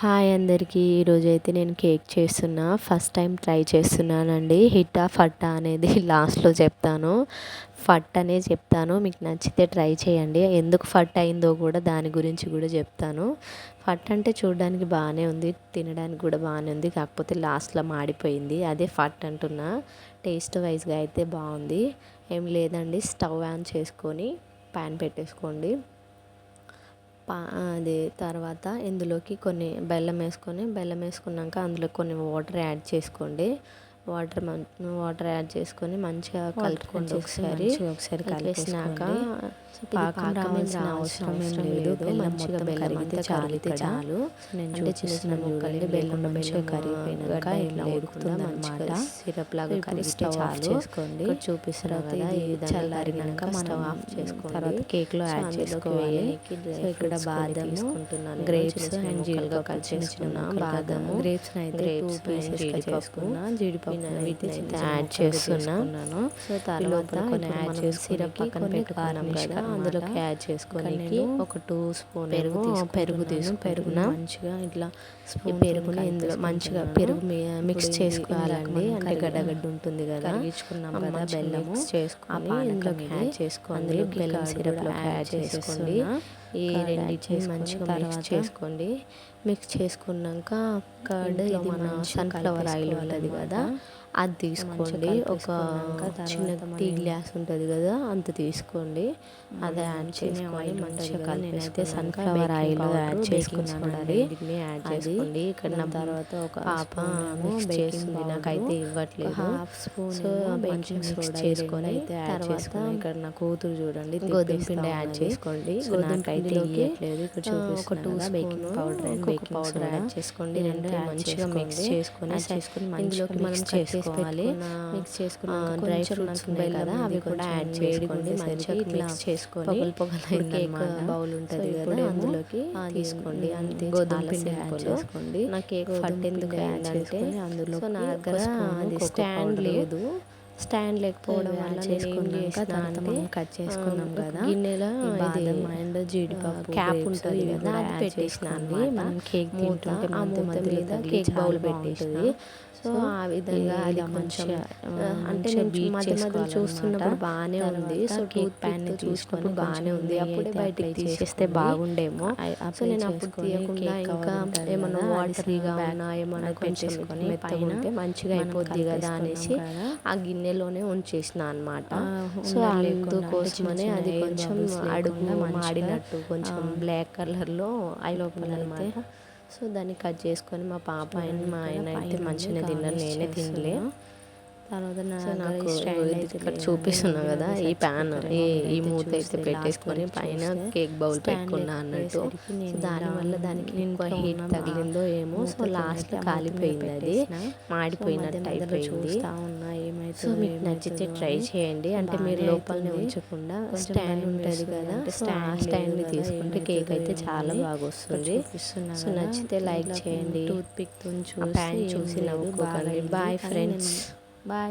Hi అందరికీ. ఈరోజైతే నేను కేక్ చేస్తున్నా. ఫస్ట్ టైం ట్రై చేస్తున్నానండి. హిట్టా ఫట్టా అనేది లాస్ట్లో చెప్తాను. ఫట్ అనే చెప్తాను, మీకు నచ్చితే ట్రై చేయండి. ఎందుకు ఫట్ అయిందో కూడా దాని గురించి కూడా చెప్తాను. ఫట్ అంటే చూడడానికి బాగానే ఉంది, తినడానికి కూడా బాగానే ఉంది, కాకపోతే లాస్ట్లో మాడిపోయింది. అదే ఫట్ అంటున్నా. టేస్ట్ వైజ్గా అయితే బాగుంది. ఏం లేదండి, స్టవ్ ఆన్ చేసుకొని ప్యాన్ పెట్టేసుకోండి. అది తర్వాత ఇందులోకి కొన్ని బెల్లం వేసుకున్నాక అందులో కొన్ని వాటర్ యాడ్ చేసుకోండి. వాటర్ యాడ్ చేసుకొని మంచిగా కలుపుకోండి. ఒకసారి కలిపేసినాక పాకం రావాల్సిన అవసరం ఏం లేదు. మంచిగా బెల్లం అంతా కరిగితే చాలు. నేను అంటే చిన్న ముక్కలు బెల్లం మంచిగా కరిగిపోయినాక ఇలా ఉడుకుతుంది అన్నమాట. సిరప్ లాగా కరిగితే చాలు. చేసుకోండి. చూపిస్తున్నా కదా, ఇది చల్లారినాక మనం ఆఫ్ చేసుకోండి. తర్వాత కేక్లో యాడ్ చేసుకోవాలి. ఇక్కడ బాదం తీసుకుంటున్నాను, గ్రేప్స్ అండ్ జీడిపప్పు కలిపేసుకున్నా. బాదము గ్రేప్స్ అయితే 2 పీసెస్గా చేసుకున్నా. జీడిపప్పు వీటిని యాడ్ చేస్తున్నాను. సో తర్వాత కొన్ని యాడ్ చేసుకుని పక్కన పెట్టుకున్నాం కదా, అందులోకి యాడ్ చేసుకొని ఒక 2 స్పూన్ పెరుగు తీసుకున్నా. మంచిగా ఇట్లా పెరుగుని ఇందులో మంచిగా పెరుగు మిక్స్ చేసుకోవాలండి. అంటే గడ్డగడ్డ ఉంటుంది కదా, కరిగించుకున్నాం కదా బెల్లము, చేసుకొని ఇందులోకి యాడ్ చేసుకోండి. బెల్లం సిరప్లోకి యాడ్ చేసుకోండి. ఈ రెండింటిని మంచిగా మిక్స్ చేసుకోండి. మిక్స్ చేసుకున్నాక కర్డ్, ఇది మన సన్ఫ్లవర్ ఆయిల్ ఉంటుంది కదా, అది తీసుకోండి. ఒక చిన్న టీ గ్లాస్ ఉంటుంది కదా, అంత తీసుకోండి. అది యాడ్ చేసుకొని మంచిగా కలిపి, నేనైతే సన్ఫ్లవర్ ఆయిల్ యాడ్ చేసుకున్నానండి. యాడ్ చేసుకోండి. ఇక్కడ నా తర్వాత ఒక పాప మిక్స్ చేస్తుంది, నాకైతే ఇవ్వట్లేదు. హాఫ్ స్పూన్ మంచిగా మిక్స్ చేసుకొని అయితే యాడ్ చేసుకుని, ఇక్కడ నా కూతురు చూడండి గోధుమ పిండి యాడ్ చేసుకోండి. నాకైతే ఇవ్వట్లేదు. ఇక్కడ చూపిస్తున్నా ఒక 2 baking powder and baking powder add చేసుకోండి. రెండు మంచిగా మిక్స్ చేసుకొని ఇందులోకి మనం చేసుకోవాలి. మిక్స్ చేసుకున్న డ్రై ఫ్రూట్స్ ఉంటాయి కదా, అవి కూడా యాడ్ చేసుకోండి. మంచిగా మిక్స్ చేసుకొని కేక్ బౌల్ ఉంటుంది కదా, అందులోకి తీసుకోండి. అంతే, గోధుమ పిండి యాడ్ చేసుకోండి. నా కేక్ ఫట్ ఎందుకు అయిందంటే అందులో నా దగ్గర అది స్టాండ్ లేదు. స్టాండ్ లేకపోవడం వల్ల చేసుకున్నాక తర్వాత మనం కట్ చేసుకున్నాం కదా, గిన్నెలో బాదం అండ్ జీడిపప్పు క్యాప్ ఉంటుంది కదా, అది పెట్టేసినాను. మనం కేక్ తింటుంటే ఆ మూత మీద కేక్ బౌల్ పెట్టేసింది. సో ఆ విధంగా అది మంచిగా అంటే నేను మధ్య మధ్యలో చూస్తున్నప్పుడు బాగానే ఉంది. సో కేక్ ప్యాన్ చూసుకొని బాగానే ఉంది. అప్పుడే బయటికి తీసేస్తే బాగుండేమో. సో నేను అప్పుడు తీయకుండా ఇంకా ఏమన్నా వాటరీగా ఉన్నా ఏమన్నా పెట్టేసుకొని పైన మంచిగా అయిపోద్ది కదా అనేసి ఆ గిన్నెలోనే ఉంచేసిన అనమాట. సో అందుకోసమనే అది కొంచెం అడుగు మాడినట్టు కొంచెం బ్లాక్ కలర్లో అయిపోయింది అనమాట. సో దాన్ని కట్ చేసుకొని మా పాప అండ్ మా ఆయన అయితే మంచిగా తిన్నారు, నేనే తినలే. తర్వాత నాకు ఇక్కడ చూపిస్తున్నా కదా, ఈ ప్యాన్ ఈ మూత అయితే పెట్టేసుకొని పైన కేక్ బౌల్ పెట్టుకున్నా అన్నట్టు. దానివల్ల దానికి ఎక్కువ హీట్ తగిలిందో ఏమో, సో లాస్ట్లో కాలిపోయింది, అది మాడిపోయినట్టు అయిపోయింది. సో మీకు నచ్చితే ట్రై చేయండి. అంటే మీరు లోపలనే ఉంచకుండా స్టాండ్ ఉంటుంది కదా, స్టాండ్ని తీసుకుంటే కేక్ అయితే చాలా బాగా వస్తుంది. సో నచ్చితే లైక్ చేయండి, టూత్ పిక్ ప్యాన్ చూసి నవ్వుకోకండి. Bye friends, bye.